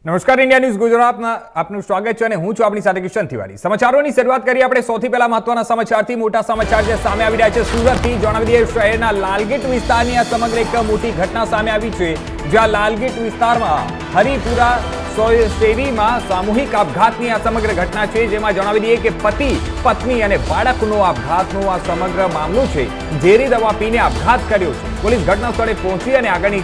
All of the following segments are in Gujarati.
નમસ્કાર ઇન્ડિયા ન્યૂઝ ગુજરાતમાં આપનું સ્વાગત છે અને હું છું આપની સાથે કિશન તિવારી। સમાચારોની શરૂઆત કરીએ આપણે સૌથી પહેલા મહત્વના સમાચારથી। મોટા સમાચાર જે સામે આવી રહ્યા છે સુરતથી। જણાવી દઈએ શહેરના લાલગેટ વિસ્તારની આ સમગ્ર એક મોટી ઘટના સામે આવી છે, જ્યાં લાલગેટ વિસ્તારમાં હરિપુરા શેરીમાં સામૂહિક આપઘાતની આ સમગ્ર ઘટના છે, જેમાં જણાવી દઈએ કે પતિ પત્ની અને બાળકનો આપઘાતનો આ સમગ્ર મામલો છે। ઝેરી દવા પીને આપઘાત કર્યો છે। પોલીસ ઘટના સ્થળે પહોંચી અને આગળની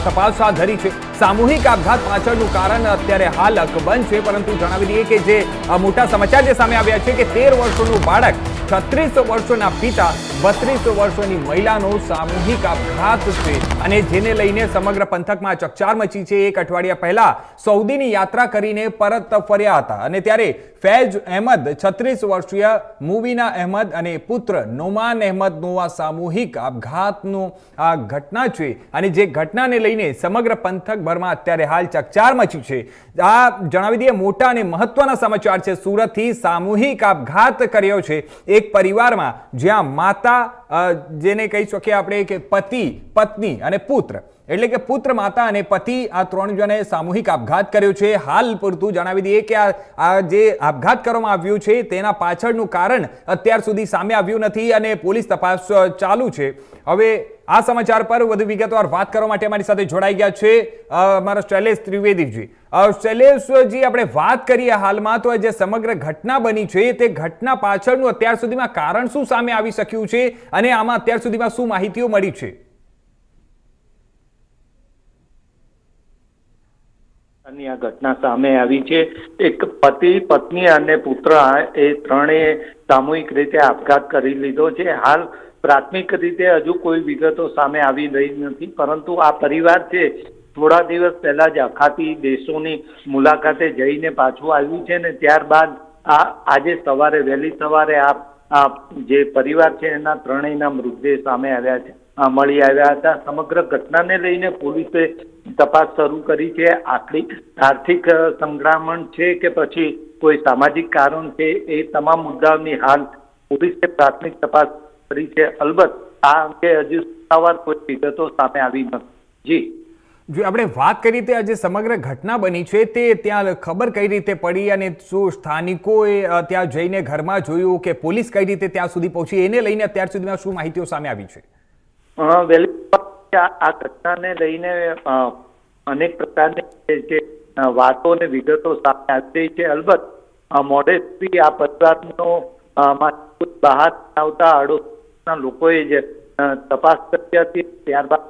તપાસ હાથ ધરી છે। સામૂહિક આપઘાત પાછળનું કારણ અત્યારે હાલ અકબંધ છે, પરંતુ જણાવી દઈએ કે જે મોટા સમાચાર જે સામે આવ્યા છે કે 13 વર્ષનું બાળક, 36 વર્ષના પિતા, 32 વર્ષની મહિલાનો સામૂહિક આપઘાત છે અને જેને લઈને સમગ્ર પંથકમાં ચકચાર મચી છે। એક અઠવાડિયા પહેલા સૌદીની યાત્રા કરીને પરત ફર્યા હતા અને ત્યારે ફૈઝ અહેમદ, 36 વર્ષીય મુબીના અહેમદ અને પુત્ર નોમાન અહેમદનો આ સામૂહિક આપઘાતનો આ ઘટના છે અને જે ઘટનાને લઈને સમગ્ર પંથકભરમાં અત્યારે હાલ ચકચાર મચી છે। આ જણાવી દઈએ મોટા અને મહત્વના સમાચાર છે। સુરતથી સામૂહિક આપઘાત કર્યો છે એક પરિવારમાં, જ્યાં માતા, જેને કહી શકીએ આપણે કે પતિ, પત્ની અને પુત્ર, એટલે કે પુત્ર, માતા અને પતિ, આ 3 જણે સામૂહિક આપઘાત કર્યો છે। હાલ પૂરતું જણાવી દઈએ કે આ જે આપઘાત કરવામાં આવ્યું છે તેના પાછળનું કારણ અત્યાર સુધી સામે આવ્યું નથી અને પોલીસ તપાસ ચાલુ છે। હવે આ સમાચાર પર વધુ વિગતવાર વાત કરવા માટે અમારી સાથે જોડાઈ ગયા છે અમારા શૈલેષ ત્રિવેદીજી। શૈલેષજી, આપણે વાત કરીએ હાલમાં તો જે સમગ્ર ઘટના બની છે તે ઘટના પાછળનું અત્યાર સુધીમાં કારણ શું સામે આવી શક્યું છે અને આમાં અત્યાર સુધીમાં શું માહિતીઓ મળી છે? આ ઘટના સામે આવી છે। એક પતિ, પત્ની અને પુત્ર, એ ત્રણેય સામૂહિક રીતે આપઘાત કરી લીધો છે। હાલ પ્રાથમિક રીતે હજુ કોઈ વિગતો સામે આવી રહી નથી, પરંતુ આ પરિવાર છે થોડા દિવસ પહેલા જ અખાતી દેશોની મુલાકાતે જઈને પાછું આવ્યું છે ને ત્યારબાદ આજે સવારે, વહેલી સવારે આ જે પરિવાર છે એના ત્રણેયના મૃતદેહ સામે આવ્યા છે, મળી આવ્યા હતા। સમગ્ર ઘટનાને લઈને પોલીસે તપાસ શરૂ કરી છે। આર્થિક સંકળામણ છે કે પછી કોઈ સામાજિક કારણ છે, એ તમામ મુદ્દાઓની હાલ પોલીસે પ્રાથમિક તપાસ કરી છે। અલબત્ત આ અંગે હજુ સત્તાવાર કોઈ વિગતો સામે આવી નથી। જી, જો આપણે વાત કરીએ તો આજે સમગ્ર ઘટના બની છે તે ત્યાં ખબર કઈ રીતે પડી અને શું સ્થાનિકોએ ત્યાં જઈને ઘરમાં જોયું કે પોલીસ કઈ રીતે ત્યાં સુધી પહોંચી, એને લઈને અત્યાર સુધીમાં શું માહિતીઓ સામે આવી છે? આ ઘટનાને લઈને અનેક પ્રકારની વાતો અને વિગતો સામે આવી રહી છે। અલબત્ત મોડે સુધી આ પરિવારનો બહાર આવતા આડોશના લોકોએ જ તપાસ કરી હતી, ત્યારબાદ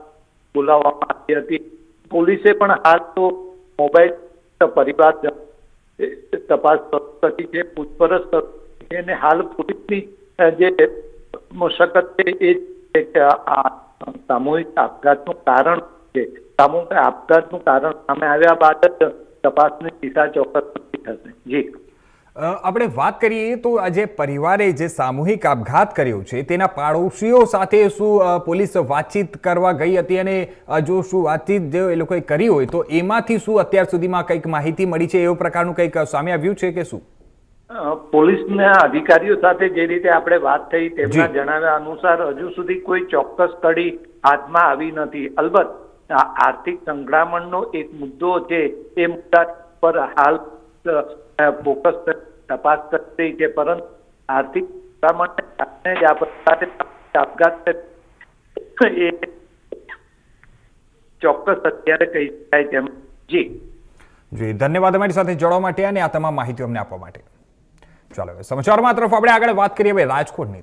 બોલાવવામાં આવી હતી। પોલીસે પણ હાલ તો મોબાઈલ પરિવાર તપાસ કરી છે, પૂછપરછ કરી છે અને હાલ પોલીસની જે મશક્કત છે એ છે કે આ સામૂહિક આપઘાતનું કારણ છે। સામૂહિક આપઘાતનું કારણ સામે આવ્યા બાદ જ તપાસની દિશા ચોક્કસ થશે। જી, આપણે વાત કરીએ તો આજે પરિવારે જે સામૂહિક આપઘાત કર્યો છે તેના પાડોશીઓ સાથે શું પોલીસ વાતચીત કરવા ગઈ હતી અને જો શું વાતચીત જે એ લોકોએ કરી હોય તો એમાંથી શું અત્યાર સુધીમાં કંઈક માહિતી મળી છે, એવું પ્રકારનું કંઈક સામે આવ્યું છે કે શું? પોલીસના અધિકારીઓ સાથે જે રીતે આપણે વાત થઈ તેમના જણાવ્યા અનુસાર હજુ સુધી કોઈ ચોક્કસ કડી હાથમાં આવી નથી। અલબત્ત આર્થિક સંકળામણનો એક મુદ્દો છે, એ મુદ્દા પર હાલ ફોકસ તપાસ કરી રહી છે, પરંતુ આર્થિક સંકળામણને કારણે જ આ પ્રકારે આપઘાત એ ચોક્કસ અત્યારે કહી શકાય તેમ। જી જી, ધન્યવાદ અમારી સાથે જોડવા માટે અને આ તમામ માહિતી અમને આપવા માટે। ચાલો સમાચારમાં તરફ આપણે આગળ વાત કરીએ હવે રાજકોટની।